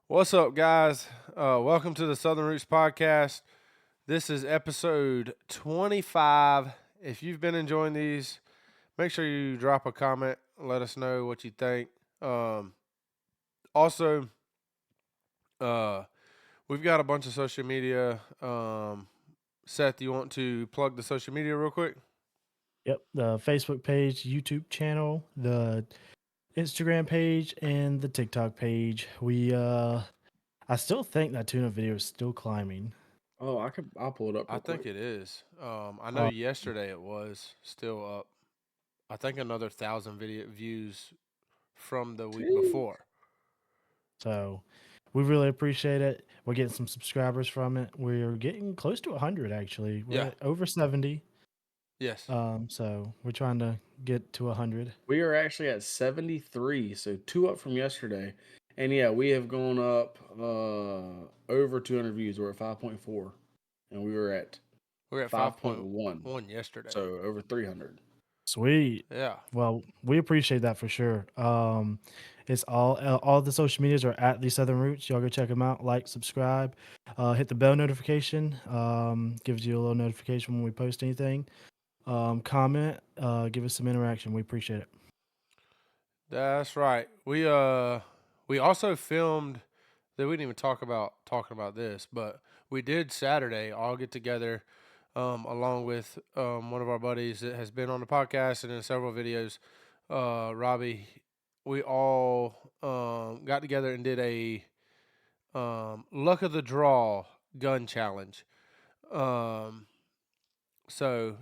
What's up, guys? Welcome to the Southern Roots Podcast. This is episode 25. If you've been enjoying these, make sure you drop a comment. Let us know what you think. Also, we've got a bunch of social media. Seth, you want to plug the social media real quick? Yep, the Facebook page, YouTube channel, the Instagram page, and the TikTok page. I still think that tuna video is still climbing. Oh, I'll pull it up I real think quick. it is. I know Uh, yesterday it was still up. I think another 1,000 video views from the week Jeez. before. So we really appreciate it. We're getting some subscribers from it. We're getting close to 100 actually. We're Yeah. at over 70. Yes. So we're trying to get to 100. We are actually at 73, so 2 up from yesterday. And yeah, we have gone up over 200 views. We're at 5.4, and we were at We were at 5.1, 5.1 yesterday. so over 300. Sweet. Yeah. Well, we appreciate that for sure. It's all the social medias are at the Southern Roots. Y'all go check them out. Like, subscribe, hit the bell notification. Gives you a little notification when we post anything. Comment, give us some interaction. We appreciate it. That's right. We also filmed that we didn't even talking about this, but we did Saturday all get together along with one of our buddies that has been on the podcast and in several videos, Robbie. We all got together and did a luck of the draw gun challenge. So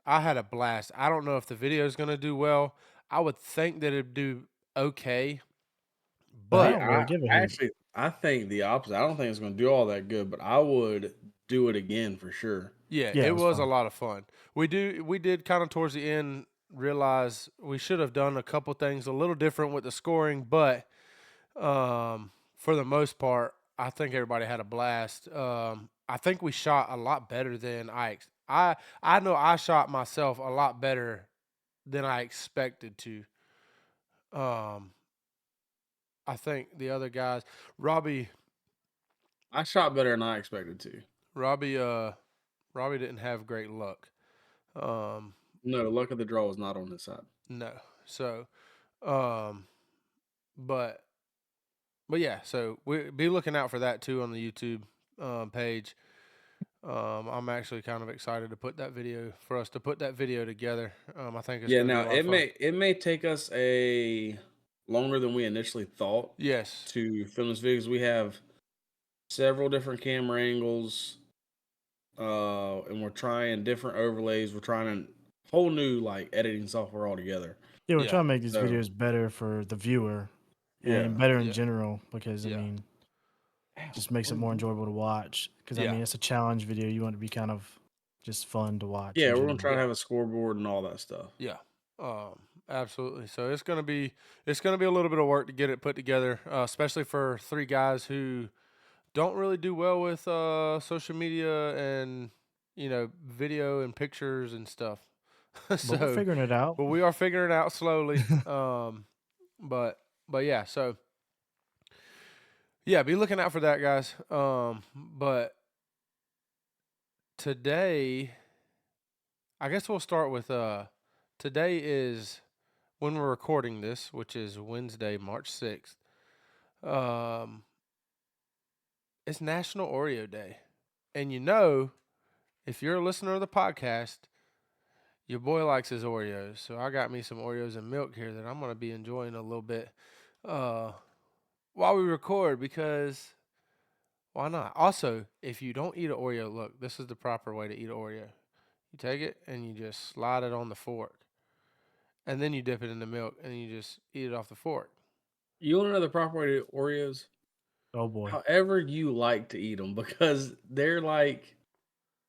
I had a blast. I don't know if the video is going to do well. I would think that it'd do okay, But I but don't really give a hoot. I think the opposite. I don't think it's going to do all that good, but I would do it again for sure. yeah, Yeah, it it was was a fun. lot of fun. We did kind of towards the end realize we should have done a couple things a little different with the scoring, but for the most part, I think everybody had a blast. I think we shot a lot better than I know I shot myself a lot better than I expected to. Um, I think the other guys, Robbie, I shot better than I expected to. Robbie, Robbie didn't have great luck. Um, No, the luck of the draw was not on his side. no, so, um, but yeah, so we be looking out for that too on the YouTube page. I'm actually kind of excited to put that video together. I think it's Yeah, going to be a now lot of fun. it may take us a longer than we initially thought Yes. to film this video because we have several different camera angles, and we're trying different overlays. We're trying a whole new like editing software altogether. Yeah, we're Yeah. trying to make these So, videos better for the viewer yeah, and better in Yeah. general because, I Yeah. mean, just makes it What more is- enjoyable to watch. Because, I Yeah. mean, it's a challenge video. You want it to be kind of just fun to watch. Yeah, in we're gonna general. try to have a scoreboard and all that stuff. Yeah. Absolutely. So it's gonna be a little bit of work to get it put together, especially for three guys who don't really do well with social media and video and pictures and stuff. But we're So, figuring it out. but we are figuring it out slowly. But yeah. So yeah, be looking out for that, guys. But today, I guess we'll start with today is when we're recording this, which is Wednesday, March 6th. It's National Oreo Day. And if you're a listener of the podcast, your boy likes his Oreos. So I got me some Oreos and milk here that I'm going to be enjoying a little bit while we record because why not? Also, if you don't eat an Oreo, look, this is the proper way to eat an Oreo. You take it and you just slide it on the fork. And then you dip it in the milk and you just eat it off the fork. You want to know the proper way to eat Oreos? Oh boy. However you like to eat them, because they're like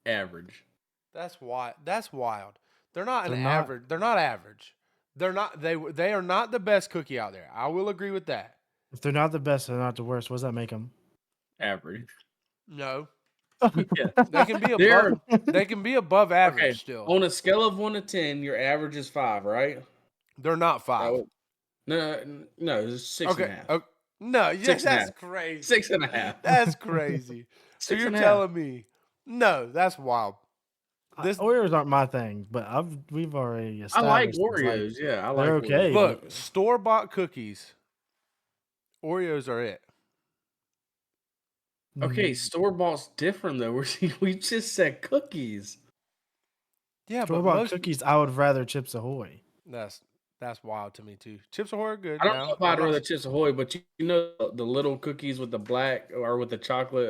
average. That's wild. That's wild. They're not They're an not- average. They're not average. They're not. They are not the best cookie out there. I will agree with that. If they're not the best, they're not the worst. What does that make them? Average. No, Yeah. they can be They're above. They can be above average okay. still. On a scale of 1 to 10, your average is 5, right? They're not 5. No, it's 6 and a half. No, yeah, 6 and a that's half. crazy. 6 and a half. That's crazy. So 6 you're and a half. telling me, no, that's wild. This Oreos aren't my thing, but we've already I like established it's like Oreos. Yeah, I like they're okay. Oreos. look, but store-bought cookies, Oreos are it. Okay, store bought's different though. We just said cookies. Yeah, but store-bought most cookies, I would rather Chips Ahoy. that's wild to me too. Chips Ahoy are good I don't know now. if I'd rather Chips Ahoy, but you know the little cookies with the black or with the chocolate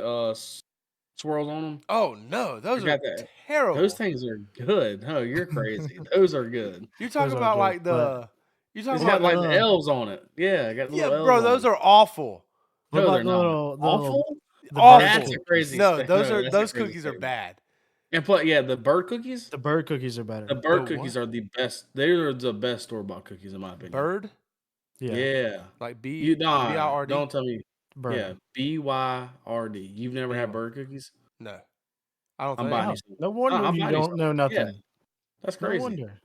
swirls on them. Oh no, those I are got that. terrible. Those things are good. No, you're crazy. Those are good. You're talking Those are about good, like but you're It's talking got about like the elves on it. Yeah, got yeah, little elves bro, on those it. are awful. what No, about they're not. the Awful? the Awful. bird That's a cookies? crazy No, statement. those No, are that's a those crazy cookies are statement. bad. And plus, yeah, the bird cookies. The bird cookies are The better. bird The cookies what? are the best. They're the best store bought cookies in my opinion. Bird, Yeah, Yeah. like You BIRD. don't tell me. Yeah, bird. BYRD. You've never had BYRD. bird cookies? No, I don't I'm think. buying you Wow, some. no wonder I'm you buying you don't some. know Yeah, nothing. that's No crazy. wonder.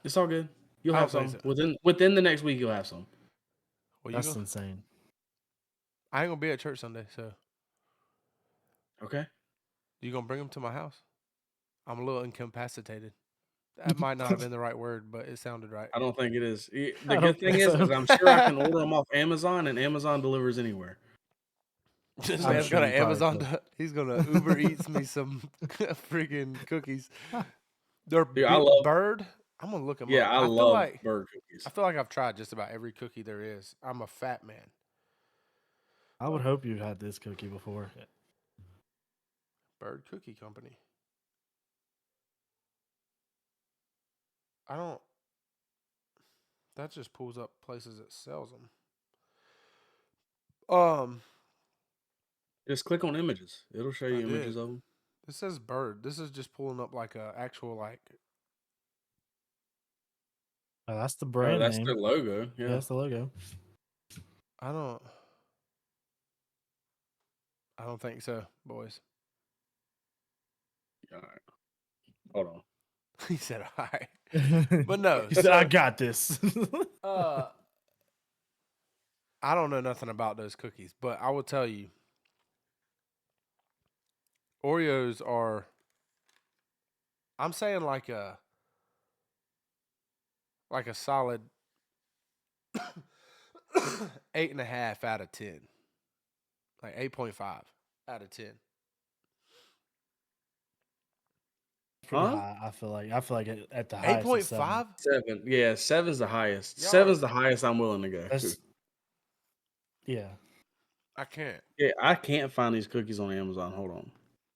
It's all good. You'll I have don't think some so. within the next week. You'll have some. Well, That's insane. I ain't gonna be at church Sunday, so Okay. you gonna bring them to my house? I'm a little incapacitated. That might not have been the right word, but it sounded right. I don't think it is. The I good don't thing think is so. I'm sure I can order them off Amazon, and Amazon delivers anywhere. This I'm man's sure got you an probably Amazon. could. He's gonna Uber Eats me some freaking cookies. They're Dude, I love. bird. I'm gonna look them Yeah, up. I I feel love like bird cookies. I've tried just about every cookie there is. I'm a fat man. I would hope you've had this cookie before. Bird Cookie Company. I don't. That just pulls up places that sells them. Just click on images. It'll show I you images did. of them. This says bird. This is just pulling up like a actual like. Oh, that's the Oh, brand that's name. their logo. Yeah, Yeah. that's the logo. I don't think so, boys. All right. Hold on. He said hi. But no, He said, "I so- got this." I don't know nothing about those cookies, but I will tell you, Oreos are. I'm saying like a solid 8.5 out of 10, like 8.5 out of 10. Pretty Huh? high. I feel like at the highest. 8.5? 7. Yeah, 7's the highest. Y'all 7's the highest I'm willing to go. That's yeah. I can't. Yeah, I can't find these cookies on Amazon. Hold on.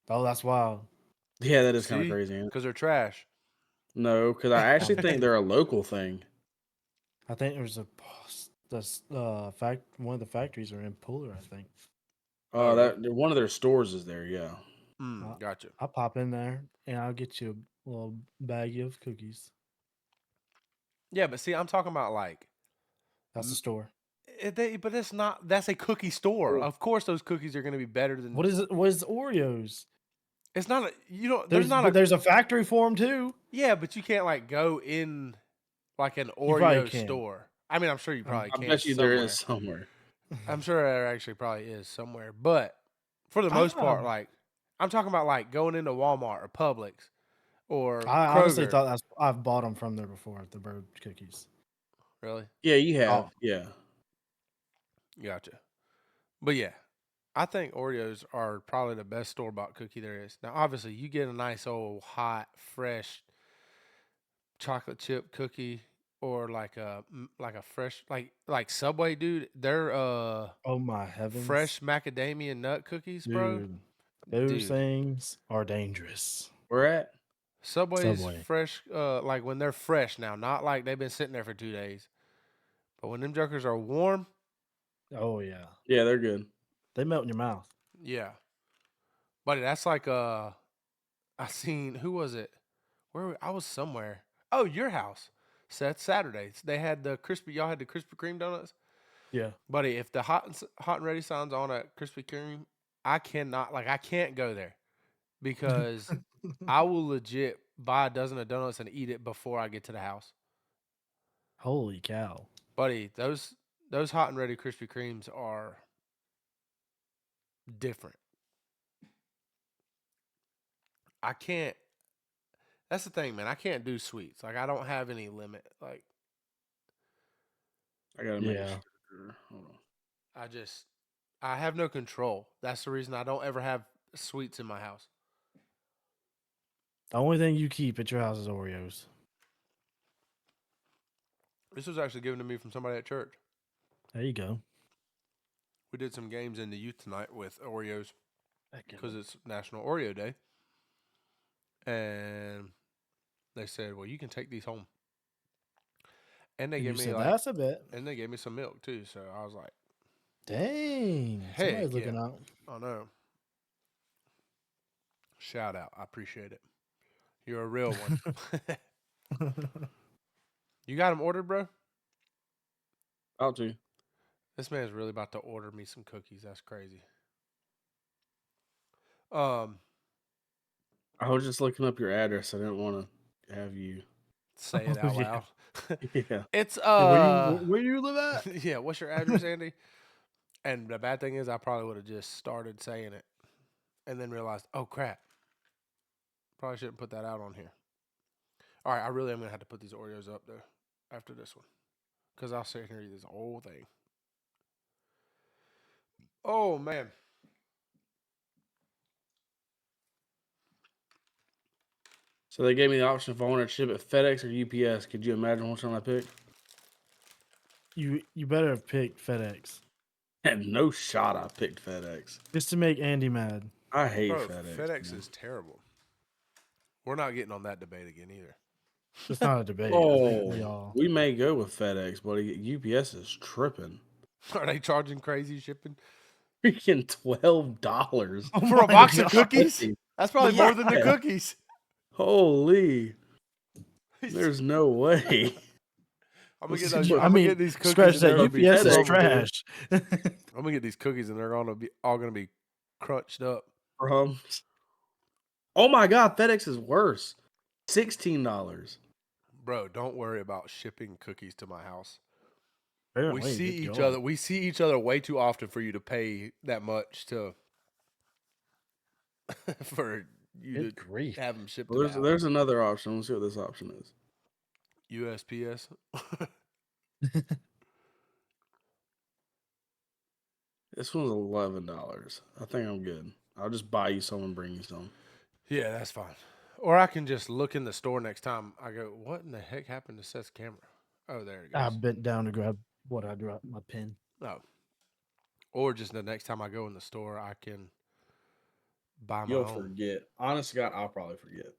Oh, that's wild. Yeah, that is kind of See? crazy. Ain't it? Because they're trash. No, because I actually think they're a local thing. I think there's one of the factories are in Puller. I think. Oh, That one of their stores is there. Yeah. Gotcha. I'll pop in there and I'll get you a little baggie of cookies. Yeah, but see, I'm talking about like. That's the store. But it's not. That's a cookie store. Oh. Of course, those cookies are going to be better than. What is it? What is Oreos? It's not a. You know, There's there's a factory for them too. Yeah, but you can't like go in like an probably Oreo can. store. I mean, I'm sure you probably I can. bet you there is somewhere. I'm sure there actually probably is somewhere. But for the most part, like I'm talking about like going into Walmart or Publix or I Kroger. honestly thought I've bought them from there before. The bird cookies. Really? Yeah, you have. Oh. Yeah. Gotcha. But yeah, I think Oreos are probably the best store-bought cookie there is. Now, obviously, you get a nice old hot, fresh chocolate chip cookie, or like a fresh like Subway, dude. They're Oh my heavens! fresh macadamia nut cookies, bro. Dude, those Dude. things are dangerous. Where at? Subway's Subway. fresh, like when they're fresh now, not like they've been sitting there for 2 days. But when them jokers are warm, Oh yeah, Yeah, they're good. they melt in your mouth. yeah. Buddy, that's like I seen, who was it? I was somewhere. Oh, your house. Seth, Saturdays. They had y'all had the Krispy Kreme donuts. Yeah. Buddy, if the hot and ready sign's on at Krispy Kreme, I can't go there because I will legit buy a dozen of donuts and eat it before I get to the house. Holy cow! Buddy, those those hot and ready Krispy Kremes are different. I can't. That's the thing, man. I can't do sweets. Like I don't have any limit. Like I gotta make Yeah. sure. Hold on. I have no control. That's the reason I don't ever have sweets in my house. The only thing you keep at your house is Oreos. This was actually given to me from somebody at church. There you go. We did some games in the youth tonight with Oreos because it's National Oreo Day. And they said, well, you can take these home. And they And gave you me said like, that's a bit. and they gave me some milk too. So I was like, Dang. heck Somebody's looking yeah. out. I know. Shout out. I appreciate it. You're a real one. You got them ordered, bro? About to. This man's really about to order me some cookies. That's crazy. I was just looking up your address. I didn't want to have you. Say it out Yeah. loud. Yeah. It's Where you live at? yeah. What's your address, Andy? And the bad thing is, I probably would have just started saying it, and then realized, oh crap, probably shouldn't put that out on here. All right, I really am gonna have to put these Oreos up though after this one, because I'll sit here and eat this whole thing. Oh man. So they gave me the option if I wanted to ship it FedEx or UPS. Could you imagine which one I picked? You better have picked FedEx. And no shot I picked FedEx. Just to make Andy mad. I hate Bro, FedEx. FedEx man. is terrible. We're not getting on that debate again either. It's not a debate. I think we Oh, all we may go with FedEx, but UPS is tripping. Are they charging crazy shipping Freaking $12 Oh for a my box of God. cookies? That's probably more than the Yeah. cookies. Holy! There's no way. I'm gonna get Let's those. see I'm what- gonna get these cookies. Scratch and that. they're gonna be UPS is FedEx, trash. I'm gonna get these cookies and they're gonna be all gonna be crunched up. Crumbs. Oh my God, FedEx is worse. $16. Bro, don't worry about shipping cookies to my house. Apparently, We see good each going. other. We see each other way too often for you to pay that much to for you Good to grief. have them shipped. Well, to the there's another option. Let's see what this option is. USPS. This one's $11. I think I'm good. I'll just buy you some and bring you some. Yeah, that's fine. Or I can just look in the store next time. I go, what in the heck happened to Seth's camera? Oh, there it I goes. bent down to grab what I dropped my pen. Oh. Or just the next time I go in the store, I can buy my You'll own. forget. Honest to God, I'll probably forget.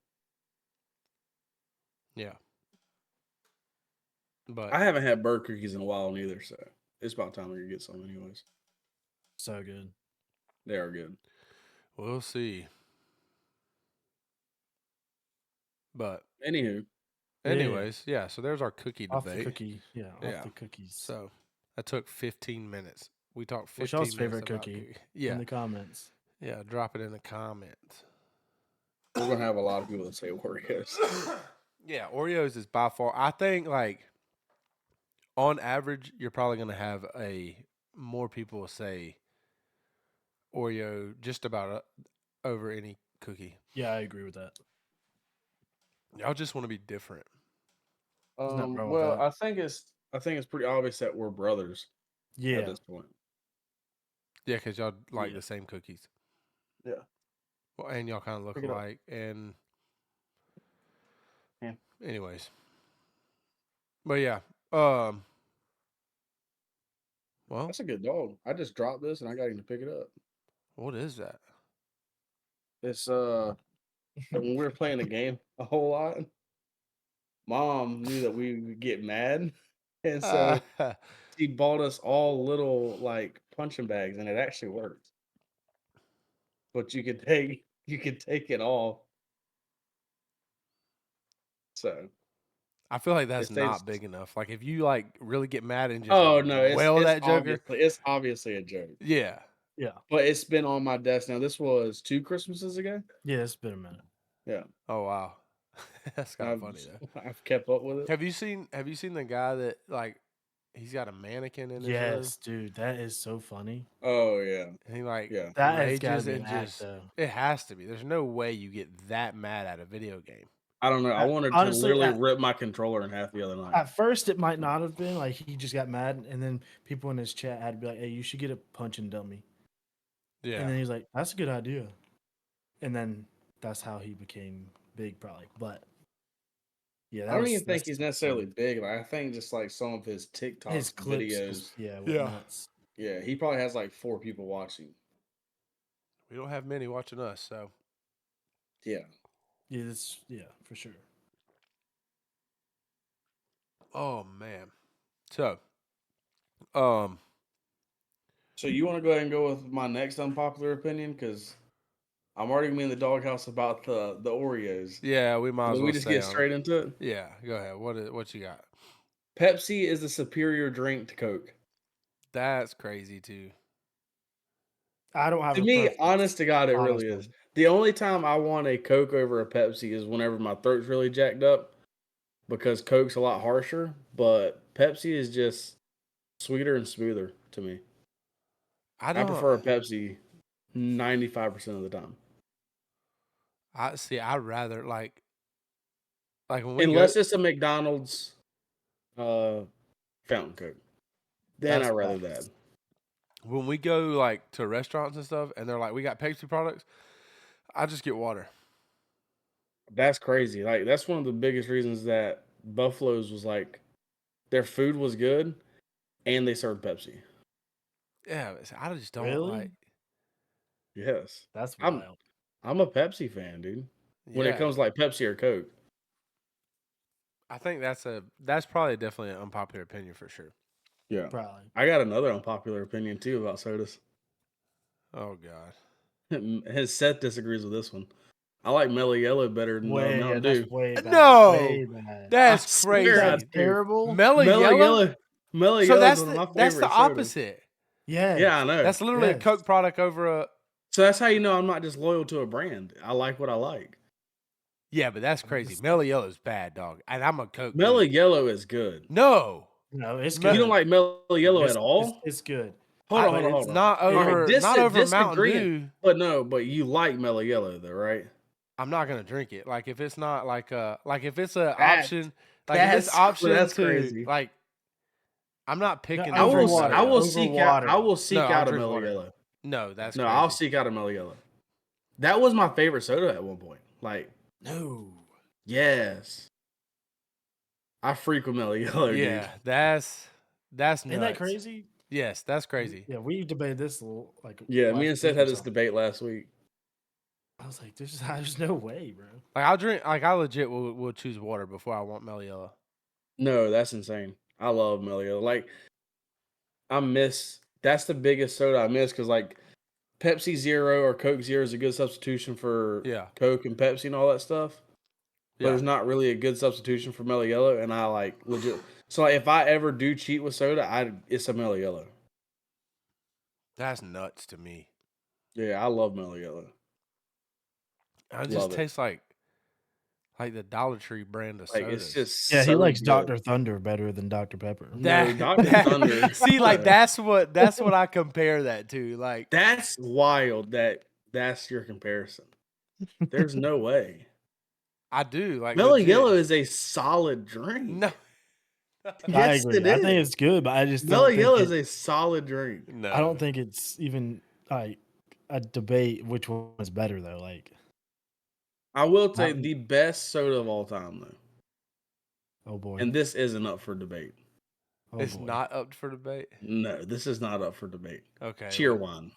Yeah. But I haven't had bird cookies in a while neither, so it's about time we get some anyways. So good. They are good. we'll see. But Anywho, anyways, yeah, so there's our cookie Off the debate. cookie. Yeah, Yeah. off the cookies. So that took 15 minutes. We talked 15 What's y'all's minutes favorite about cookie? Yeah. In the comments. Yeah, drop it in the comments. we're gonna have a lot of people that say Oreos. Yeah, Oreos is by far. I think like on average, you're probably gonna have more people say Oreo just about over any cookie. Yeah, I agree with that. Y'all just want to be different. There's nothing wrong with Well, that. I think it's pretty obvious that we're brothers Yeah. at this point. Yeah, because y'all like Yeah. the same cookies. Yeah. Well, and y'all kind of look Pick it up. alike. And Yeah. anyways, but yeah, well, That's a good dog. I just dropped this and I got him to pick it up. what is that? It's when we were playing the game a whole lot, Mom knew that we would get mad, and so she bought us all little like punching bags, and it actually worked. But you could take it off. So I feel like that's If they not s- big enough. Like if you like really get mad and just oh no, wail that joker, it's obviously a joke. yeah. Yeah. But it's been on my desk now. This was 2 Christmases ago. Yeah, it's been a minute. Yeah, Oh wow, that's kind of I've funny though. I've kept up with it. Have you seen the guy that like he's got a mannequin in his room, Yes, dude, that is so funny. Oh yeah, and he like yeah. That has got to rages be and an act, just though. it has to be. There's no way you get that mad at a video game. I don't know. I wanted to Honestly, literally rip my controller in half the other night. at first, it might not have been like he just got mad, and then people in his chat had to be like, "Hey, you should get a punching dummy." Yeah, And then he's like, "That's a good idea," and then that's how he became big, probably. But yeah, I don't even think that's he's necessarily big. Like I think just like some of his TikTok his clips. videos. Went Yeah. nuts. Yeah, he probably has like 4 people watching. we don't have many watching us, so Yeah. Yeah, for sure. oh man. So, um, So you want to go ahead and go with my next unpopular opinion because I'm already gonna be in the doghouse about the Oreos. yeah, we might as Then well we just stay get on it. straight into it. Yeah, go ahead. What you got? Pepsi is the superior drink to Coke. That's crazy too. I don't have To a me, preference, honest to God, it really honestly. is. The only time I want a Coke over a Pepsi is whenever my throat's really jacked up because Coke's a lot harsher, but Pepsi is just sweeter and smoother to me. I I don't. prefer a Pepsi 95% of the time. I see. I'd rather like when we Unless go. it's a McDonald's fountain Coke. Then That's I'd rather facts. that. When we go like to restaurants and stuff, and they're like, "We got Pepsi products," I just get water. That's crazy. Like that's one of the biggest reasons that Buffalo's was like their food was good and they served Pepsi. Yeah, I just don't Really? like. Yes. That's I'm wild. I'm a Pepsi fan, dude. When it Yeah, comes to like Pepsi or Coke. I think that's probably definitely an unpopular opinion for sure. Yeah. Probably. I got another unpopular opinion too about sodas. Oh God. His Seth disagrees with this one. I like Mellow Yellow better than Mountain Dew. That's way bad. No, Way bad. that's I swear I crazy. That's do. terrible. Mellow yellow. Mellow So Yellow is one of my that's favorite the sodas. opposite. Yeah. Yeah, I know. That's literally a Yes. Coke product over a. So that's how you know I'm not just loyal to a brand. I like what I like. Yeah, but that's crazy. Mellow yellow's bad, dog, and I'm a Coke. Mellow dude. Yellow is good. No, No, it's You good. You don't like Mellow Yellow at all? It's good. Hold on, but hold on, it's hold on. not All right, over. Not over Mountain disagreeing. Dew. But you like Mellow Yellow though, right? I'm not gonna drink it. Like if it's not like if it's an That- option, like if it's option that's to crazy. like, I'm not picking. I I over drink will water. I will Over seek water. No, I'll out a drink Mellow water. Yellow. No, that's No, crazy. I'll seek out a Mellow Yellow. That was my favorite soda at one point. Like, No. yes. I freak with Mellow Yellow, Yeah, dude. that's nuts. Isn't that crazy? Yes, that's crazy. Yeah, we debated this a little like Yeah, last me and Seth week or had this something. debate last week. I was like, there's no way, bro. Like I'll drink. Like I legit will choose water before I want Mellow Yellow. No, that's insane. I love Mellow Yellow. Like, that's the biggest soda I miss because like Pepsi Zero or Coke Zero is a good substitution for Yeah. Coke and Pepsi and all that stuff. But Yeah. there's not really a good substitution for Mellow Yellow, and I like legit. So like, if I ever do cheat with soda, it's a Mellow Yellow. That's nuts to me. Yeah, I love Mellow Yellow. It just Love it. tastes like the Dollar Tree brand of Like sodas. it's just Yeah, he so likes good. Dr. Thunder better than Dr. Pepper. No, Dr. Thunder. See, like that's what I compare that to. Like That's wild. That's your comparison. There's no way. I do. Like Mellow legit. Yellow is a solid drink. No. I Yes, agree. it I think is. it's good, but I just Mellow don't think Yellow it- is a solid drink. No. I don't think it's even like a debate which one is better though. Like, I will say Mountain- the best soda of all time though. oh boy, And this isn't up for debate. oh it's boy. not up for debate. No, this is not up for debate. Okay. Cheerwine.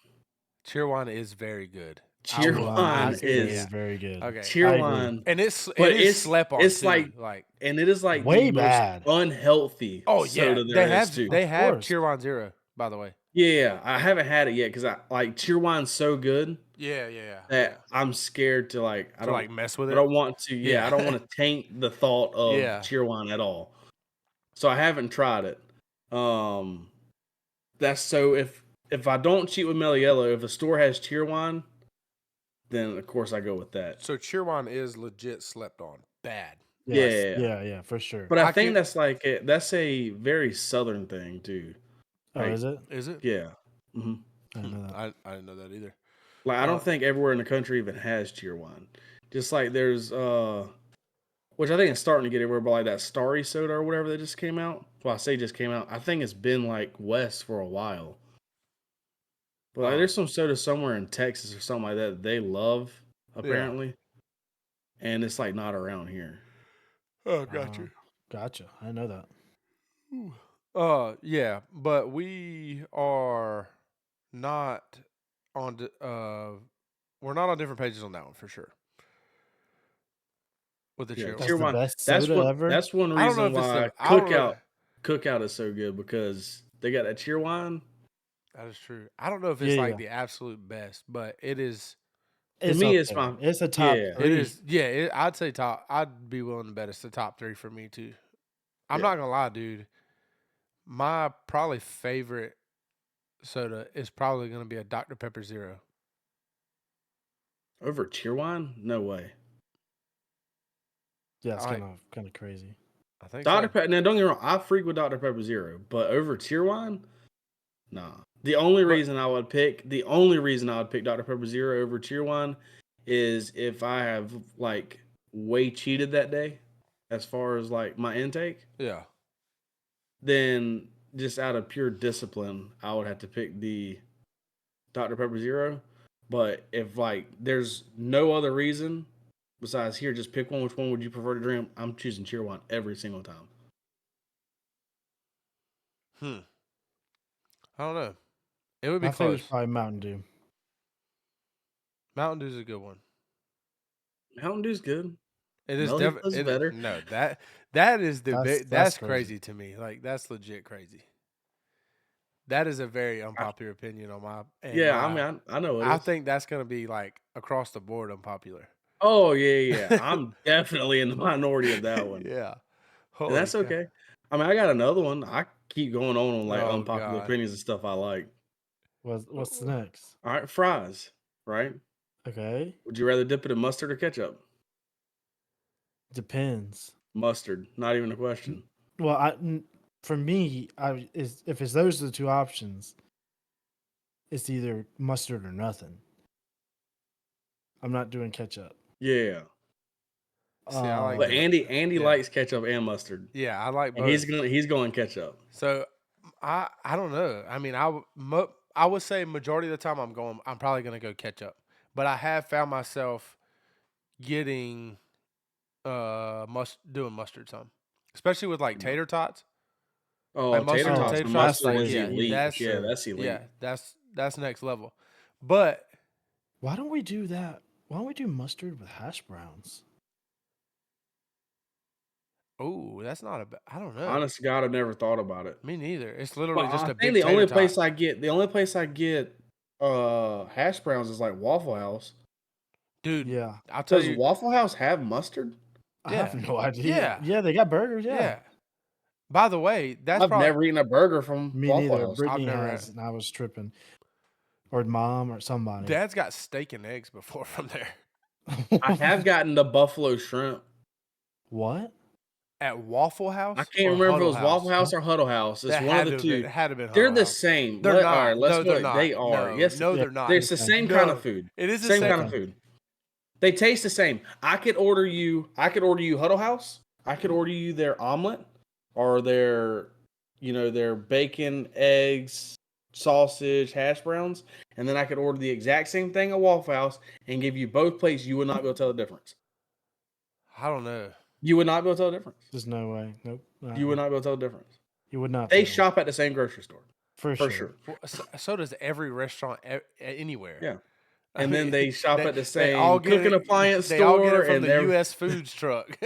Cheerwine is very good. Cheerwine see is very good. Okay. Cheerwine, And it's But it is it's- slept on it's too. like- and it is like Way the bad. most unhealthy. oh yeah, soda they there is, have too. they Of have course. Cheerwine Zero, by the way. Yeah, I haven't had it yet because I like Cheerwine's so good Yeah. that I'm scared to like. I To don't like mess with I it. don't want to. Yeah, Yeah. I don't want to taint the thought of Yeah. Cheerwine at all. So I haven't tried it. That's so if I don't cheat with Mellow Yellow, if a store has Cheerwine, then of course I go with that. So Cheerwine is legit slept on. Bad. Yes. Yeah. Yeah, for sure. But I I think could. that's like that's a very southern thing too. Oh, Like, is it? Is it? yeah. hmm I didn't know that. I didn't know that either. Like, I don't Uh, think everywhere in the country even has cheer wine. Just like there's which I think is starting to get everywhere, but like that Starry soda or whatever that just came out. Well, I say just came out. I think it's been like west for a while. But like, oh, there's some soda somewhere in Texas or something like that they love yeah. apparently, and it's like not around here. Oh, got Uh, you. gotcha. I didn't know that. Ooh. Yeah, but we are not on. We're not on different pages on that one for sure. With the Yeah, cheer That's cheer the wine. best soda ever. That's one I don't know reason if it's why the. I don't know. cookout is so good because they got that cheer wine. That is true. I don't know if Yeah, it's yeah. like the absolute best, but it is. To It's me, up it's there. my It's a top yeah. It 3. is. Yeah, I'd say top. I'd be willing to bet it's the top 3 for me too. I'm Yeah. not gonna lie, dude. My probably favorite soda is probably gonna be a Dr Pepper Zero. Over cheer wine? No way. Yeah, it's I like. kind of crazy. I think Dr. so. Pepper. Now, don't get me wrong. I freak with Dr. Pepper Zero, but over cheer wine, nah. The only But reason I would pick Dr. Pepper Zero over cheer wine is if I have like way cheated that day, as far as like my intake. yeah, Then just out of pure discipline, I would have to pick the Dr. Pepper Zero. But if like there's no other reason besides here, just pick one. Which one would you prefer to drink? I'm choosing cheer wine every single time. I don't know. It would be My favorite's close. probably Mountain Dew. Mountain Dew's a good one. Mountain Dew's good. It is Melody definitely Plus better. no that is the That's big. that's That's crazy. crazy to me. Like that's legit crazy. That is a very I, unpopular opinion on my and yeah, I my. mean, I know it I is. think that's gonna be like across the board unpopular. Oh yeah. I'm definitely in the minority of that one, Yeah. and Holy that's cow. okay. I mean, I got another one. I keep going on like Oh unpopular God. opinions and stuff I like. What's the next? All right, fries. Right? Okay. Would you rather dip it in mustard or ketchup? Depends. Mustard. Not even a question. Well, for me, if it's those are the two options, it's either mustard or nothing. I'm not doing ketchup. Yeah. See, I like But the. Andy Yeah. likes ketchup and mustard, Yeah, I like and both. he's going ketchup. So I don't know. I mean, I would say majority of the time I'm probably gonna go ketchup, but I have found myself getting doing mustard some, especially with like tater tots, like Oh, tater mustard and Oh, tots. tater The tots. that's mustard Like is way yeah, elite. for that's Yeah, sure. that's elite. that's next level. But Why don't we do that? Why don't we do mustard with hash browns? oh, that's not a bad. I don't know. Honest to God, I've never thought about it. Me neither. It's But literally just I a think big tater tot, the only place I get hash browns is like Waffle House. dude. Yeah, I'll tell Does you. Waffle House have mustard? I Yeah, have no idea. yeah, Yeah, they got burgers. Yeah, yeah. By the way, that's I've probably never eaten a burger from me Waffle neither. House. Brittany never has, and I was tripping, or mom or somebody. Dad's got steak and eggs before from there. I have gotten the buffalo shrimp. What? At Waffle House? I can't or remember if it Huddle was Waffle House? House or Huddle House. It's That one of had the to have been, two. it had to have been They're Huddle the House. same. They're All not. right, let's No, go. they're not. They are. No, Yes, no, yeah, they're not. it's the same kind of No, food. it is the Same same. kind of food. They taste the same. I could order you Huddle House. I could order you their omelet or their, their bacon, eggs, sausage, hash browns, and then I could order the exact same thing at Waffle House and give you both plates. You would not be able to tell the difference. I don't know. You would not be able to tell the difference. There's no way. Nope. You would not be able to tell the difference. You would not. They be able- shop at the same grocery store for for sure. sure. Well, so does every restaurant anywhere. Yeah. I And then mean, they shop at the they all same get cooking it. appliance They all get store, it from and the they're U.S. Foods truck.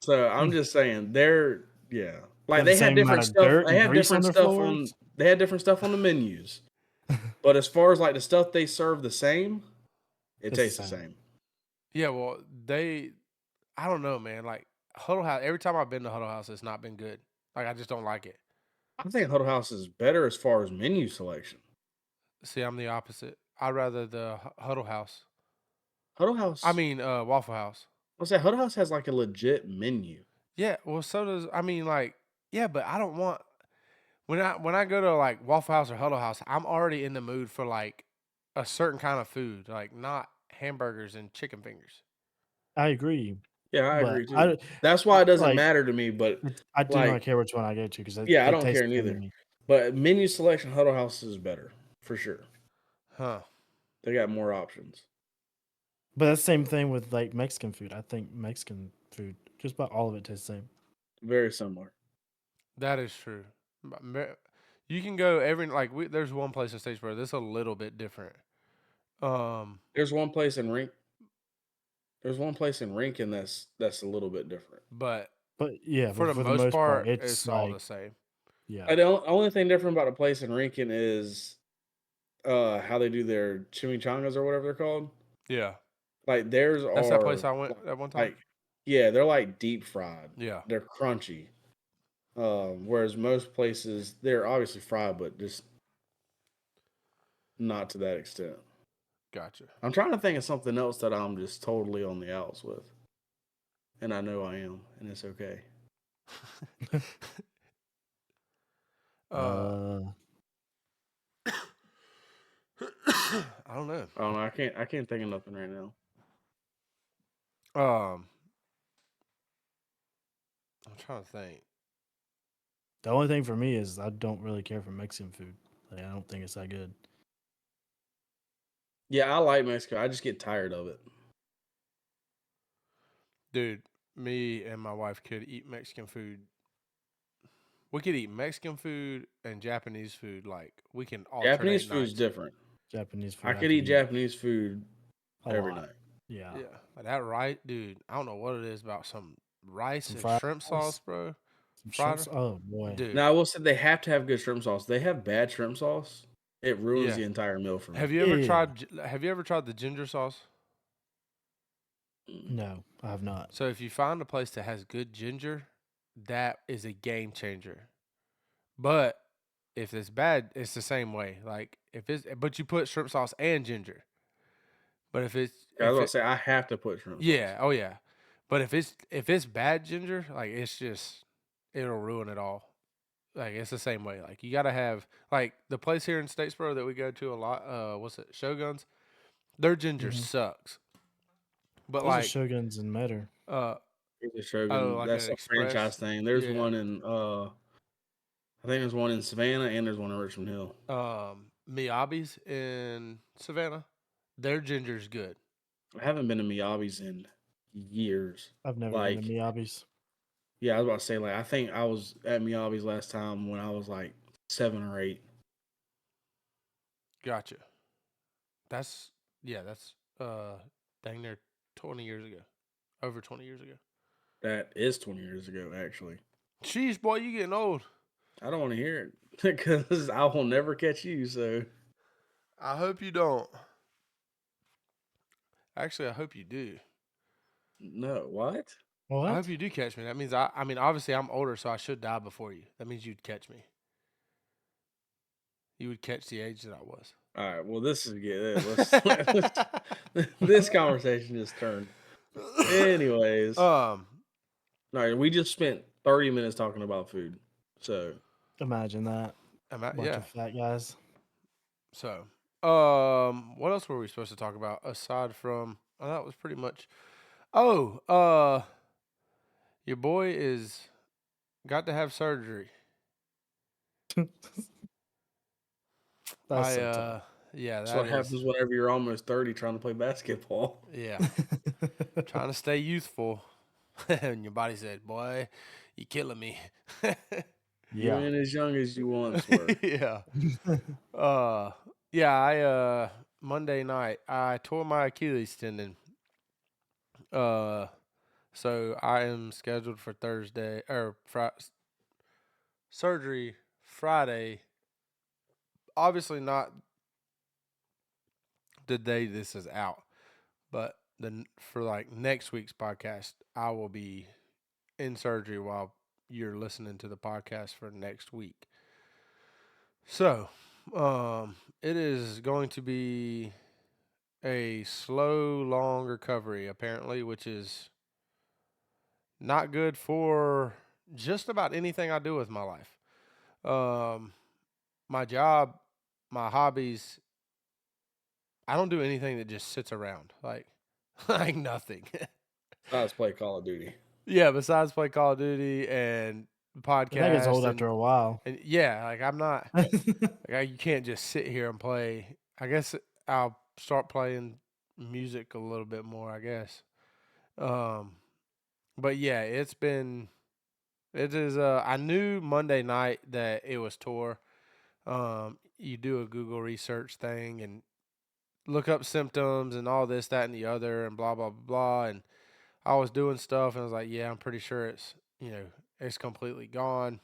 so I'm just saying they're like Got the they had same amount different of stuff. dirt They and had grease different on their stuff floors. they had different stuff on the menus. But as far as like the stuff they serve the same, it It's tastes the the same. same. Yeah, well, I don't know, man. Like Huddle House. Every time I've been to Huddle House, it's not been good. Like I just don't like it. I think Huddle House is better as far as menu selection. See, I'm the opposite. I'd rather the Huddle House. Huddle House. I mean, Waffle House. I'll say Huddle House has like a legit menu. Yeah, well, so does yeah, but I don't want when I go to like Waffle House or Huddle House, I'm already in the mood for like a certain kind of food, like not hamburgers and chicken fingers. I agree, Yeah, I but agree too. That's why I it doesn't like matter to me. But I do not like, care which one I go to because yeah, I they don't taste care the same to neither. me. But menu selection, Huddle House is better for sure. Huh. They got more options. But that's the same thing with like Mexican food. I think Mexican food, just about all of it tastes the same. Very similar. That is true. You can go there's one place in Statesboro that's a little bit different. There's one place in Rink. There's one place in Rankin that's a little bit different. But But yeah, for but the for the most most part, part, it's it's all the like same. yeah. The only thing different about a place in Rankin is how they do their chimichangas or whatever they're called. Yeah. Like theirs That's that place are I went at one time. like yeah, they're like deep fried. Yeah. They're crunchy. Whereas most places they're obviously fried, but just not to that extent. Gotcha. I'm trying to think of something else that I'm just totally on the outs with. And I know I am, and it's okay. I don't know. I don't know. I can't think of nothing right now. I'm trying to think. The only thing for me is I don't really care for Mexican food. Like, I don't think it's that good. Yeah, I like Mexico. I just get tired of it. Dude, me and my wife could eat Mexican food. We could eat Mexican food and Japanese food. Like, we can alternate Japanese food's nights. different. Japanese food. I could eat Japanese food a every lot. night. Yeah. Yeah. Like that rice, dude, I don't know what it is about some rice Some and fried shrimp rice, sauce, bro. some Fried, shrimp. Oh boy. dude. Now I will say they have to have good shrimp sauce. They have bad shrimp sauce. It ruins Yeah. the entire meal for me. Have you ever Yeah. tried the ginger sauce? No, I have not. So if you find a place that has good ginger, that is a game changer. But if it's bad, it's the same way. Like but you put shrimp sauce and ginger. But if it's I was if gonna it, say I have to put shrimp yeah, sauce. oh yeah. But if it's bad ginger, like it's just it'll ruin it all. Like it's the same way. Like you gotta have like the place here in Statesboro that we go to a lot. What's it? Shoguns. Their ginger Mhm. sucks. But Those are like Shoguns in Metter. It's a Shogun. like That's an a franchise express. thing. There's Yeah. one in I think there's one in Savannah and there's one in Richmond Hill. Miyabi's in Savannah. Their ginger's good. I haven't been to Miyabi's in years. I've never been to Like Miyabi's. yeah, I was about to say like I think I was at Miyabi's last time when I was like 7 or 8. Gotcha. That's dang near 20 years ago. Over 20 years ago. That is 20 years ago actually. Jeez, boy, you getting old. I don't want to hear it because I will never catch you. So I hope you don't. Actually, I hope you do. no, what? What? I hope you do catch me. That means I mean, obviously I'm older, so I should die before you. That means you'd catch me. You would catch the age that I was. All right. Well, this is good. This conversation just turned. Anyways, all right. We just spent 30 minutes talking about food. So Imagine that. Bunch yeah. of fat guys. So, what else were we supposed to talk about aside from? Oh, that was pretty much. Oh, your boy is got to have surgery. That's so tough. Yeah, that's what happens whenever you're almost 30 trying to play basketball. Yeah, trying to stay youthful, and your body said, "Boy, you killing me." You ain't as young as you once were. Yeah. Yeah. I Monday night I tore my Achilles tendon. So I am scheduled for Thursday or surgery Friday. Obviously not the day this is out, but for like next week's podcast, I will be in surgery while you're listening to the podcast for next week. So, it is going to be a slow, long recovery apparently, which is not good for just about anything I do with my life. My job, my hobbies. I don't do anything that just sits around like like nothing. Let's play Call of Duty. Yeah, besides play Call of Duty and I think it's old podcast after a while. and yeah, like I'm not like you can't just sit here and play. I guess I'll start playing music a little bit more, I guess. Um but yeah, it is I knew Monday night that it was tour. You do a Google research thing and look up symptoms and all this, that, and the other, and blah blah blah blah. And I was doing stuff, and I was like, yeah, I'm pretty sure it's it's completely gone.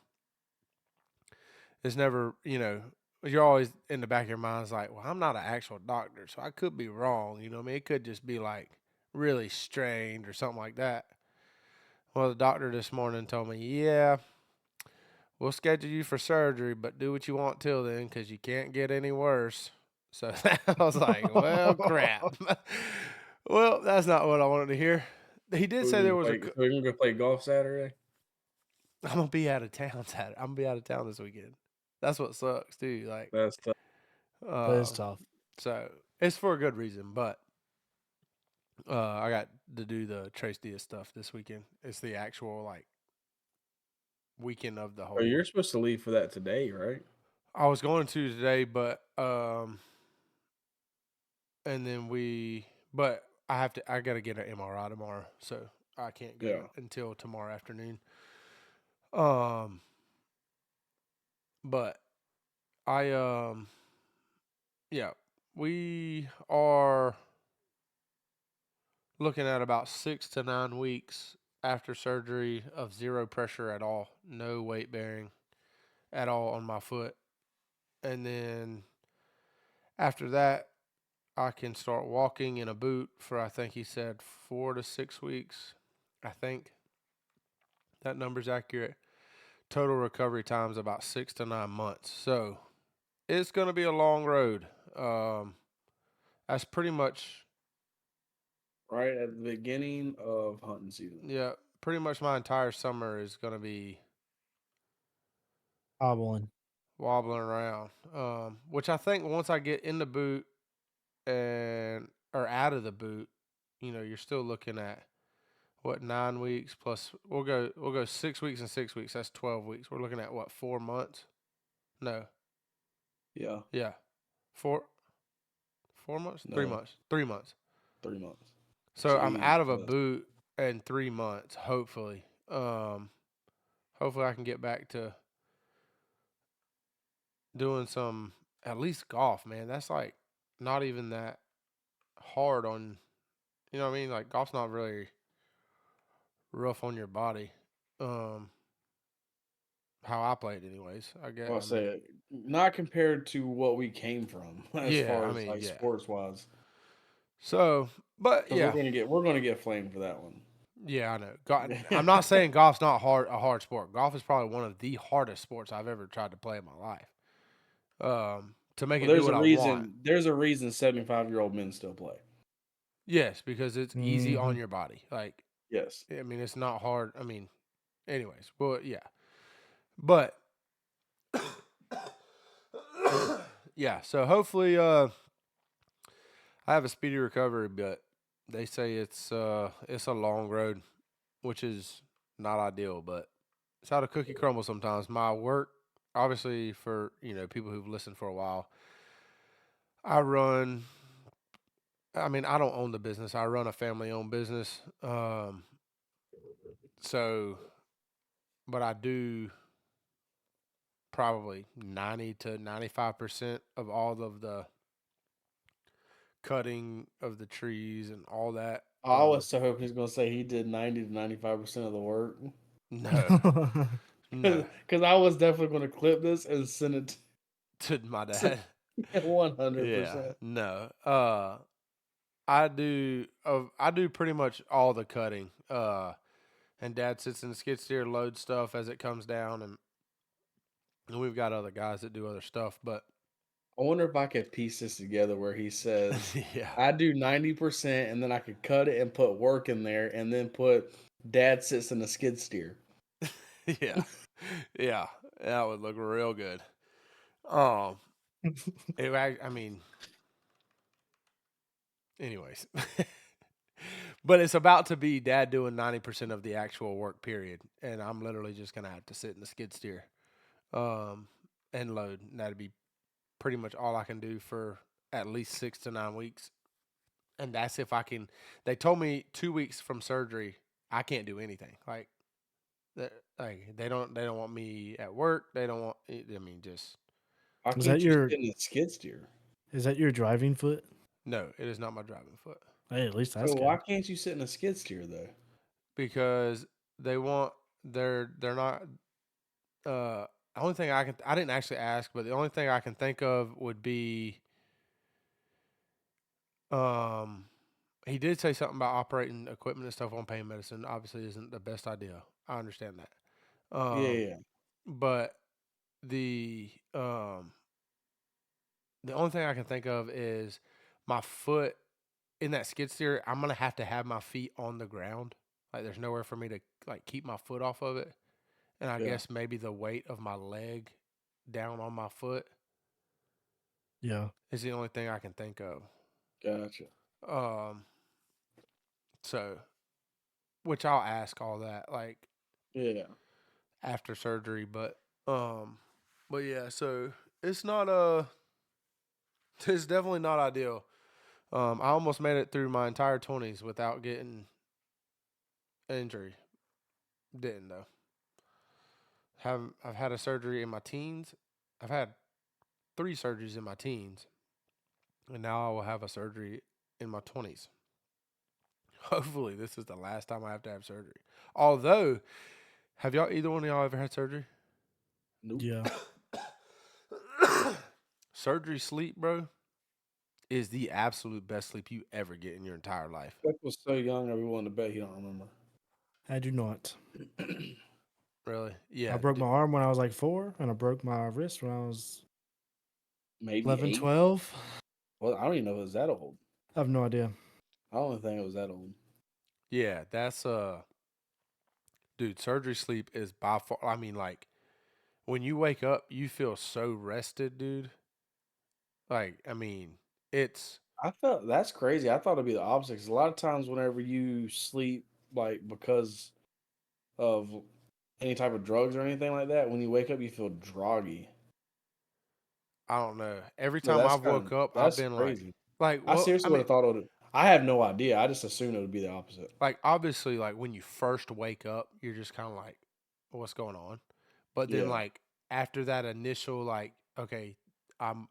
It's never you're always in the back of your mind is like, well, I'm not an actual doctor, so I could be wrong. You know what I mean? It could just be like really strained or something like that. Well, the doctor this morning told me, yeah, we'll schedule you for surgery, but do what you want till then because you can't get any worse. So I was like, well, crap. Well, that's not what I wanted to hear. He did say there was So we're gonna go play golf Saturday. I'm gonna be out of town Saturday. I'm gonna be out of town this weekend. That's what sucks too. Like, That's tough. That is tough. so it's for a good reason, but I got to do the Trace Diaz stuff this weekend. It's the actual like weekend of the whole. Oh, you're supposed to leave for that today, right? I was going to today, but and then but I gotta get an MRI tomorrow, so I can't go until tomorrow afternoon. But I yeah, we are looking at about 6 to 9 weeks after surgery of zero pressure at all, no weight bearing at all on my foot. And then after that, I can start walking in a boot for, I think he said 4 to 6 weeks. I think that number's accurate. Total recovery time is about 6 to 9 months. So it's going to be a long road. That's pretty much right at the beginning of hunting season. Yeah, pretty much my entire summer is going to be Hobbling. wobbling around. Which I think once I get in the boot or out of the boot, you're still looking at what 9 weeks plus we'll go 6 weeks and 6 weeks. That's 12 weeks. We're looking at what 4 months? No. Yeah. Yeah. 4 months? No. 3 months. 3 months. 3 months. So I'm out of a boot in 3 months, hopefully. Hopefully I can get back to doing some at least golf, man. That's like not even that hard on, you know what I mean? Like golf's not really rough on your body. How I played anyways, I guess. I'll say it. Not compared to what we came from as far as sports wise. So, but yeah, we're gonna get flamed for that one. Yeah, I know. I'm not saying golf's not a hard sport. Golf is probably one of the hardest sports I've ever tried to play in my life. To make it do what I want. There's a reason 75-year-old men still play. Yes, because it's easy on your body. Like, yes. I mean, it's not hard. I mean, anyways, well, yeah. But yeah, so hopefully I have a speedy recovery, but they say it's a long road, which is not ideal, but it's how the cookie crumbles sometimes. My work, obviously, for people who've listened for a while, I don't own the business. I run a family-owned business. But I do probably 90 to 95% of all of the cutting of the trees and all that. I was so hoping he's going to say he did 90 to 95% of the work. No. No. Because I was definitely going to clip this and send it to my dad. 100%. Yeah. No. I do pretty much all the cutting. And Dad sits in the skid steer, loads stuff as it comes down, and we've got other guys that do other stuff. But I wonder if I could piece this together where he says, yeah, I do 90%, and then I could cut it and put work in there, and then put Dad sits in a skid steer. Yeah. Yeah. That would look real good. Um, I mean, anyways. But it's about to be Dad doing 90% of the actual work period, and I'm literally just gonna have to sit in the skid steer, um, and load. And that'd be pretty much all I can do for at least 6 to 9 weeks, and that's if I can. They told me 2 weeks from surgery, I can't do anything. Like they don't want me at work. They don't want. I mean, just Why Is that can't you your sit in a skid steer? driving foot? no. It is not my driving foot Hey, at least So that's why good. can't you sit in a skid steer though? because they want. They're not. Uh, only thing I didn't actually ask, but the only thing I can think of would be um he did say something about operating equipment and stuff on pain medicine. Obviously, isn't the best idea. I understand that. Yeah, yeah. But the um, the only thing I can think of is my foot in that skid steer. I'm gonna have to have my feet on the ground. Like, there's nowhere for me to like keep my foot off of it, and I Yeah. guess maybe the weight of my leg down on my foot Yeah. is the only thing I can think of. Gotcha. Um, so which I'll ask all that like Yeah. after surgery, um, but yeah, so it's not it's definitely not ideal. I almost made it through my entire 20s without getting an injury. Didn't though. I've had a surgery in my teens. I've had 3 surgeries in my teens, and now I will have a surgery in my 20s. Hopefully, this is the last time I have to have surgery. Although, have either one of y'all ever had surgery? Nope. Yeah. Surgery sleep, bro, is the absolute best sleep you ever get in your entire life. Chuck was so young, everyone to bet he don't remember. I do not. Really? Yeah. I broke my arm when I was like 4, and I broke my wrist when I was Maybe 11, 8. 12. Well, I don't even know if it was that old. I have no idea. I don't think it was that old. Yeah, that's dude, surgery sleep is by far, I mean, like, when you wake up, you feel so rested, dude. Like, I mean, it's I thought that's crazy. I thought it'd be the opposite. 'Cause a lot of times, whenever you sleep, like because of any type of drugs or anything like that, when you wake up, you feel droggy. I don't know. Every So time I've woke up, I've that's been crazy. like, I well, I seriously would mean, have thought it would. I have no idea. I just assumed it would be the opposite. like, obviously, like, when you first wake up, you're just kind of like, what's going on? But then, Yeah. like, after that initial, like, okay,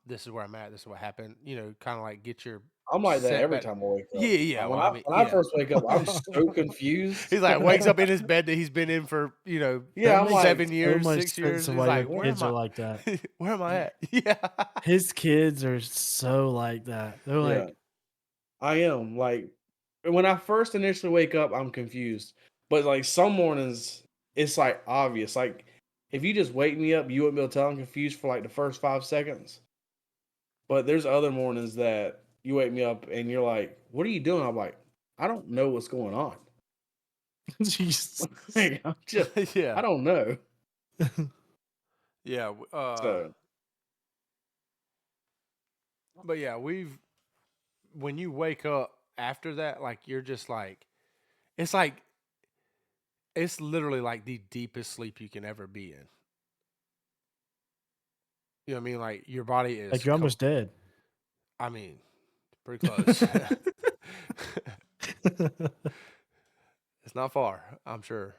this is where I'm at, this is what happened, kind of like get your I'm like that every setback. time I wake up. Yeah, yeah. When Well, I mean, I yeah. first wake up, I'm so confused. He's like wakes up in his bed that he's been in for Yeah, That I'm makes like, 7 years, much 6 years. sense of He's why like, your where kids am are I? like that. Where am I at? Yeah. His kids are so like that. They're yeah, like, I am. Like, when I first initially wake up, I'm confused. But like some mornings, it's like obvious. Like, if you just wake me up, you wouldn't be able to tell I'm confused for like the first 5 seconds. But there's other mornings that you wake me up and you're like, "What are you doing?" I'm like, "I don't know what's going on." Jesus. Like, I Yeah. don't know. Yeah. So But yeah, when you wake up after that, like you're just like it's literally like the deepest sleep you can ever be in. You know what I mean? Like your body Like is you're almost dead. I mean, pretty close. It's not far, I'm sure.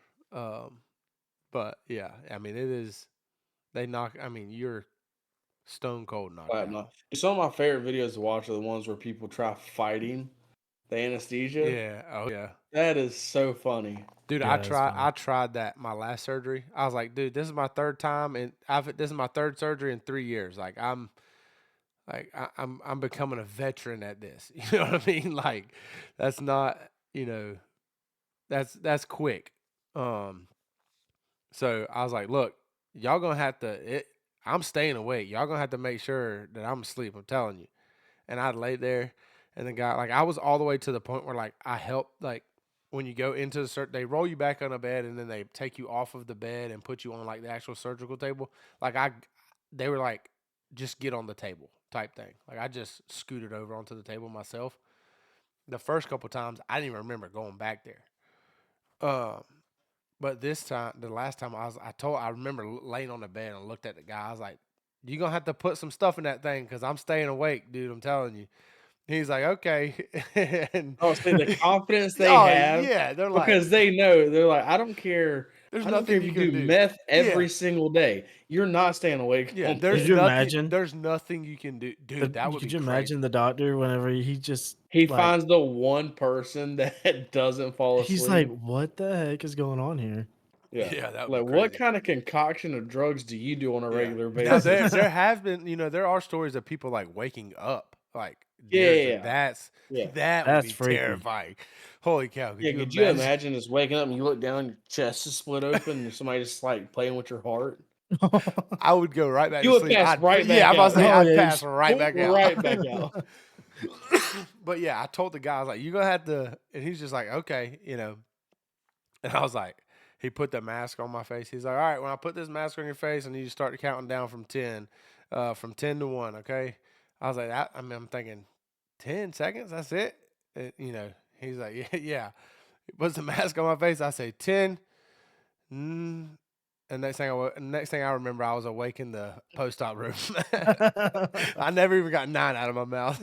But yeah, I mean, it is. I mean, you're stone cold knocked I'm out. not. Some of my favorite videos to watch are the ones where people try fighting the anesthesia. Yeah. Oh yeah. That is so funny. Dude, Yeah, that's funny. I tried that my last surgery. I was like, dude, this is my third time, and this is my third surgery in 3 years. I'm becoming a veteran at this. You know what I mean? Like, that's not, that's quick. Um, so I was like, look, y'all gonna have to. I'm staying awake. Y'all gonna have to make sure that I'm asleep. I'm telling you. And I laid there, and the guy, like, I was all the way to the point where like I helped, like, when you go into the they roll you back on a bed and then they take you off of the bed and put you on like the actual surgical table. Like they were like, just get on the table type thing. Like I just scooted over onto the table myself. The first couple times I didn't even remember going back there. But this time, the last time I remember laying on the bed and looked at the guy. I was like, "You gonna have to put some stuff in that thing because I'm staying awake, dude. I'm telling you." He's like, "Okay." And Oh, see the confidence they oh have yeah, they're like, because they know they're like, I don't care. "There's I don't care nothing if you you can do do." meth every Yeah, single day. You're not staying awake. yeah. on There's Could meth. you nothing. imagine? There's nothing you can do, dude. That would Could be you crazy. imagine the doctor whenever he just He like finds the one person that doesn't fall he's like, asleep. what the heck is going on here? Yeah. Yeah, that would Like, be what crazy. kind of concoction of drugs do you do on a Yeah. regular Now basis? there have been, there are stories of people like waking up like Yeah, years. yeah, And yeah. Yeah. that would That's be freaky. terrifying. Holy cow! Could Yeah, you could you imagine? imagine just waking up and you look down, your chest is split open, and somebody just like playing with your heart? I would go right back You to would sleep. pass right Yeah, back I'm about to out. say Oh I'd yeah, pass right back out. Right back out. But yeah, I told the guy, I was like, "You gonna have to," and he's just like, "Okay," And I was like, he put the mask on my face. He's like, "All right, when I put this mask on your face, I need you to start counting down from 10, from 10 to 1, okay?" I was like, I'm thinking, 10 seconds? That's it? He's like, "Yeah, yeah." He puts the mask on my face. I say, 10. And next thing I remember, I was awake in the post-op room. I never even got 9 out of my mouth.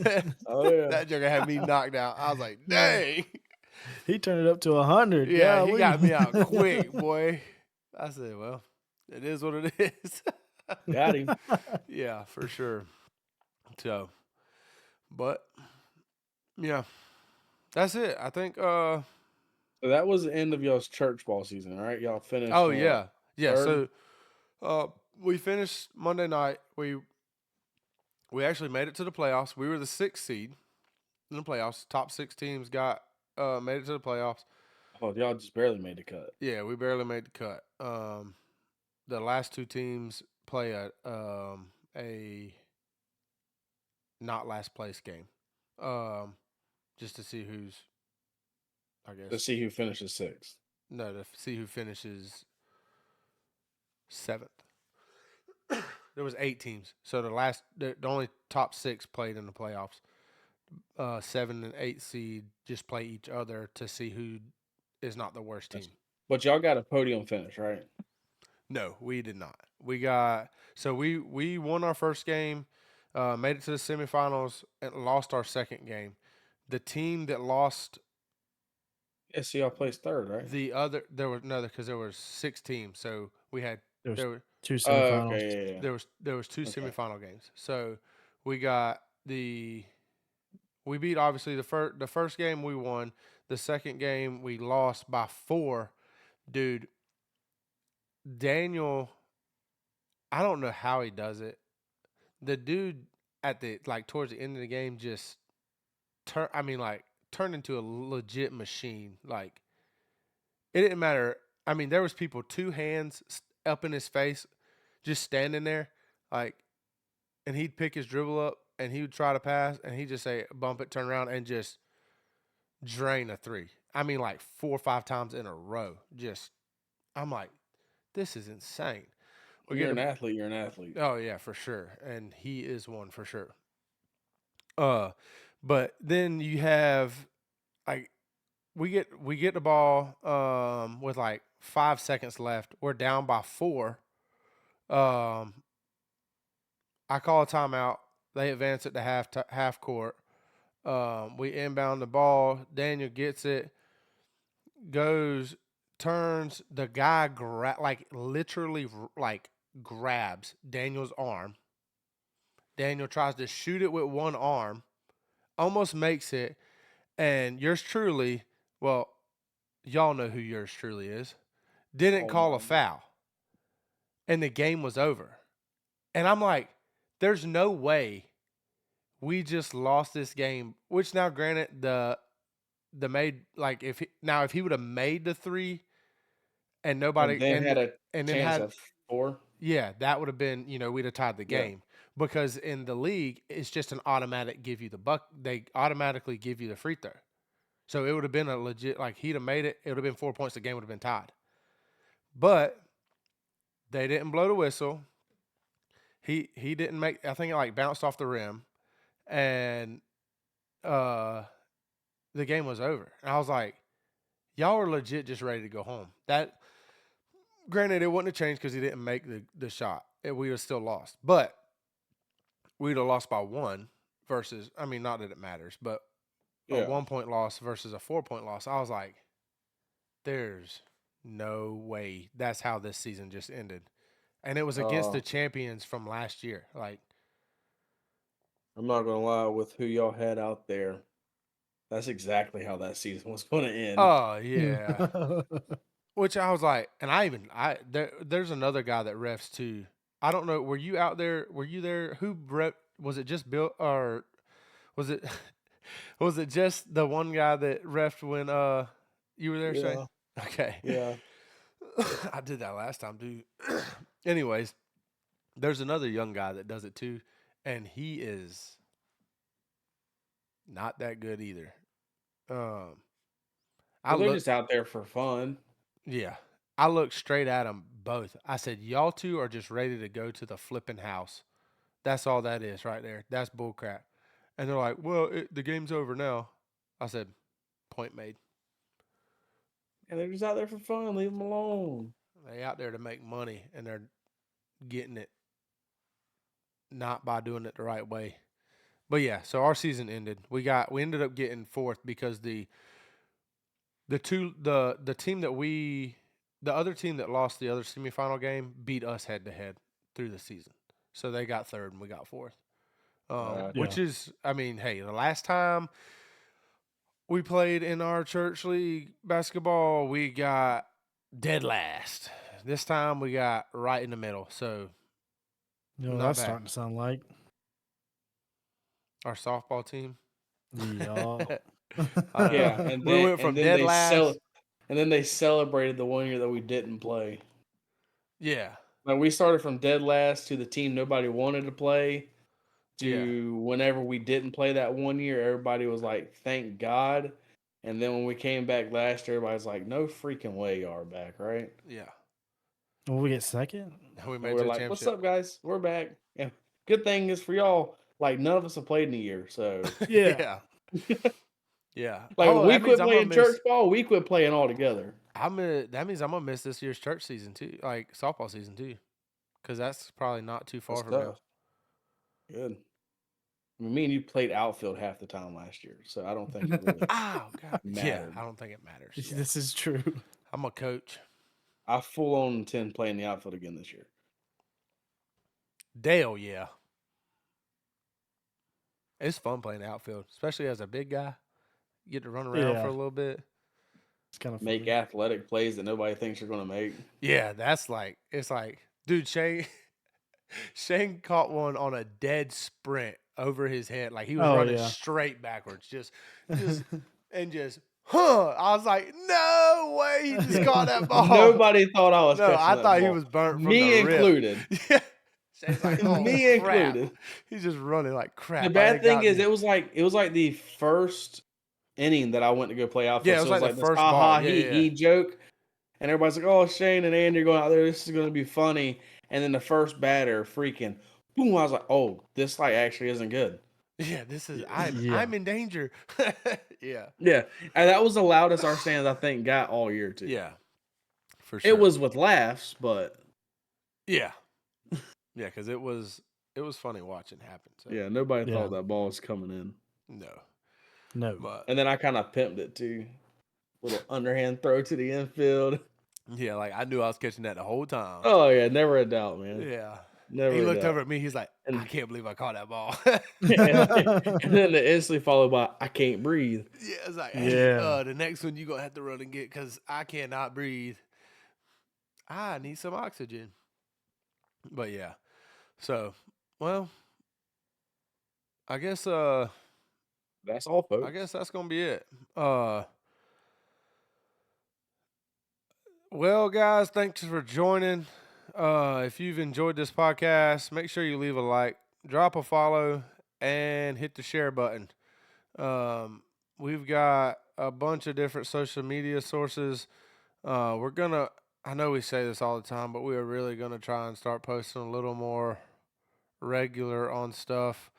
Oh yeah. That joker had me knocked out. I was like, dang. He turned it up to 100. Yeah, he golly. got me out quick, boy. I said, well, it is what it is. Got him. Yeah, for sure. So, but yeah, that's it. I think. So that was the end of y'all's church ball season, right? Y'all finished. Oh on, yeah, yeah. third? So, we finished Monday night. We actually made it to the playoffs. We were the 6th seed in the playoffs. Top 6 teams made it to the playoffs. Oh, y'all just barely made the cut. Yeah, we barely made the cut. The last 2 teams play a not last place game, just to see who's, I To guess, see who finishes sixth. no, to see who finishes 7th. There was 8 teams, so the only top 6 played in the playoffs. 7 and 8 seed just play each other to see who is not the worst team. But y'all got a podium finish, right? No, we did not. We won our first game, made it to the semifinals, and lost our second game. The team that lost Yeah, so y'all placed third, right? because there were 6 teams, so we had There was there were 2 Oh, semifinals. okay, yeah. there was 2 Okay. semifinal games. So we beat obviously the first game we won. The second game we lost by 4. Dude, Daniel, I don't know how he does it. The dude towards the end of the game just turned into a legit machine. Like, it didn't matter. I mean, there was people 2 hands up in his face, just standing there, like, and he'd pick his dribble up and he would try to pass and he'd just say bump it, turn around, and just drain a 3. I mean, like 4 or 5 times in a row. I'm like, this is insane. You're an athlete. You're an athlete. Oh yeah, for sure, and he is one for sure. But then you have, like, we get the ball with like 5 seconds left. We're down by 4. I call a timeout. They advance it to half court. We inbound the ball. Daniel gets it, turns. The guy literally grabs Daniel's arm. Daniel tries to shoot it with one arm, almost makes it, and yours truly, well, y'all know who yours truly is, didn't call a foul, and the game was over. And I'm like, there's no way we just lost this game, which now granted the if he would have made the 3 and nobody And then had a and then chance had at 4. yeah, that would have been, we'd have tied the Yeah. game. Because in the league, it's just an automatic give you the buck. They automatically give you the free throw. So it would have been a legit, like he'd have made it. It would have been 4 points. The game would have been tied. But they didn't blow the whistle. He didn't make. I think it like bounced off the rim, and the game was over. And I was like, y'all were legit just ready to go home. That, granted, it wouldn't have changed because he didn't make the shot. We would have still lost, but we'd have lost by one versus. I mean, not that it matters, but a 1 point loss versus a 4 point loss. I was like, there's no way that's how this season just ended. And it was against the champions from last year. Like, I'm not gonna lie, with who y'all had out there, that's exactly how that season was gonna end. oh yeah. Which I was like, and there's another guy that refs too. I don't know. Were you out there? Were you there? Who ref? Was it just Bill, or was it was it just the one guy that refed when you were there, Shane? Okay. Yeah. I did that last time, dude. Anyways, there's another young guy that does it too, and he is not that good either. They're looked, just out there for fun. yeah, I looked straight at them both. I said, y'all two are just ready to go to the flipping house. That's all that is right there. That's bullcrap. And they're like, well, the game's over now. I said, point made. And they're just out there for fun. Leave them alone. They out there to make money, and they're getting it not by doing it the right way. But yeah, so our season ended. We ended up getting fourth because the team that the other team that lost the other semifinal game beat us head to head through the season. So they got third and we got fourth. Which is, I mean, hey, the last time we played in our church league basketball, we got dead last. This time we got right in the middle. So that's starting to sound like our softball team. Yeah. Yeah, and we went from dead last. And then they celebrated the 1 year that we didn't play. Yeah. Like we started from dead last to the team nobody wanted to play to whenever we didn't play that 1 year, everybody was like, thank God. And then when we came back last year, everybody's like, no freaking way you are back, right? Yeah. Will we get second? We made we're like, what's up, guys? We're back. And good thing is for y'all, like none of us have played in a year, so yeah. Yeah. Like we quit playing church ball, we quit playing altogether. That means I'm gonna miss this year's church season too, like softball season too, because that's probably not too far from now. Good. I mean, me and you played outfield half the time last year, so I don't think it really God. mattered. Yeah, I don't think it matters. Yeah. This is true. I'm a coach. I full on intend playing the outfield again this year. Dale, yeah. It's fun playing the outfield, especially as a big guy. You get to run around for a little bit. It's kind of make athletic plays that nobody thinks you're going to make. Yeah, it's like, dude, Shane caught one on a dead sprint over his head. Like he was running straight backwards, just I was like, no way he just caught that ball. Nobody thought I was catching I that thought ball. he was burnt from Me the included. Yeah. Shane's like, me included. He's just running like crap. The bad thing is it was like the first inning that I went to go play outfield. Yeah, it was so like the first ball. He joke. And everybody's like, oh, Shane and Andy are going out there. This is going to be funny. And then the first batter freaking boom. I was like, oh, this like actually isn't good. Yeah, this is I'm in danger. Yeah. Yeah. And that was the loudest our stands I think got all year too. Yeah. For sure. It was with laughs, but yeah. Yeah, because it was funny watching happen. So. Yeah, nobody thought that ball was coming in. No. But, and then I kind of pimped it too. Little underhand throw to the infield. Yeah, like I knew I was catching that the whole time. Oh yeah, never a doubt, man. Yeah. Never. He looked over at me. He's like, I can't believe I caught that ball. and then the instantly followed by, I can't breathe. Yeah, it's like, hey, the next one you're going to have to run and get because I cannot breathe. I need some oxygen. But yeah. So, well, I guess that's all, folks. I guess that's going to be it. Well, guys, thanks for joining. If you've enjoyed this podcast, make sure you leave a like, drop a follow, and hit the share button. We've got a bunch of different social media sources. We're gonna. I know we say this all the time, but we are really gonna try and start posting a little more regular on stuff.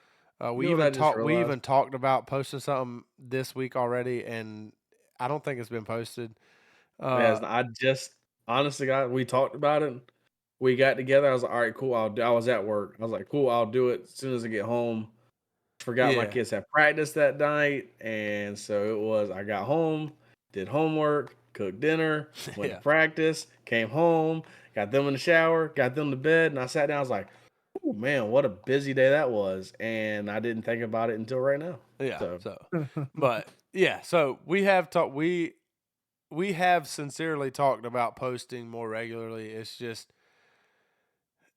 You know what I just We realized? even talked about posting something this week already, and I don't think it's been posted. As Uh, I just honestly, God, we talked about it. We got together. I was like, all right, cool. I was at work. I was like, cool. I'll do it as soon as I get home. Forgot my yeah, kids had practice that night, and so it was. I got home, did homework, cooked dinner, went to yeah, practice, came home, got them in the shower, got them to bed, and I sat down. I was like, "Oh man, what a busy day that was!" And I didn't think about it until right now. yeah. So So, but yeah, so we have talked. We have sincerely talked about posting more regularly. It's just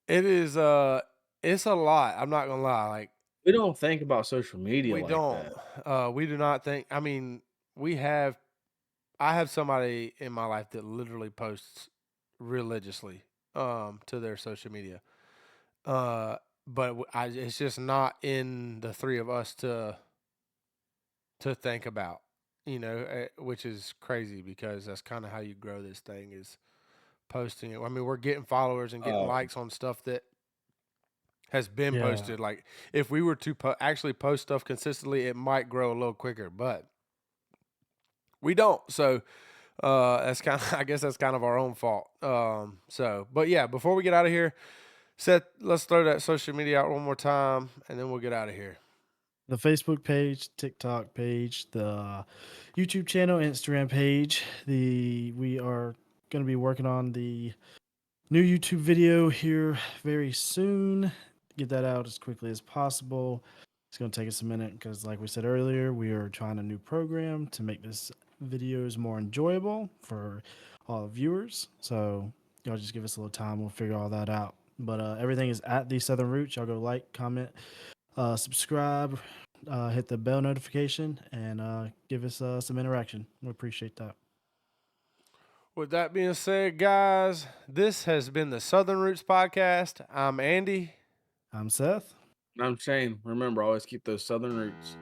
it is it's a lot. I'm not gonna lie. Like we don't think about social media we like don't that. we do not think. I mean, we have. I have somebody in my life that literally posts religiously to their social media. Uh, but it's just not in the three of us to think about, which is crazy because that's kind of how you grow this thing is posting it. I mean, we're getting followers and getting Uh, likes on stuff that has been Yeah. posted. Like if we were to actually post stuff consistently, it might grow a little quicker, but we don't. So that's kind of I guess that's kind of our own fault. But yeah, before we get out of here, Seth, let's throw that social media out one more time, and then we'll get out of here. The Facebook page, TikTok page, the YouTube channel, Instagram page. We are going to be working on the new YouTube video here very soon. Get that out as quickly as possible. It's going to take us a minute because, like we said earlier, we are trying a new program to make this videos more enjoyable for all the viewers. So y'all just give us a little time. We'll figure all that out. But everything is at the Southern Roots. Y'all go like, comment, subscribe, hit the bell notification, and give us some interaction. We appreciate that. With that being said, guys, this has been the Southern Roots Podcast. I'm Andy. I'm Seth. I'm Shane. Remember, always keep those southern roots.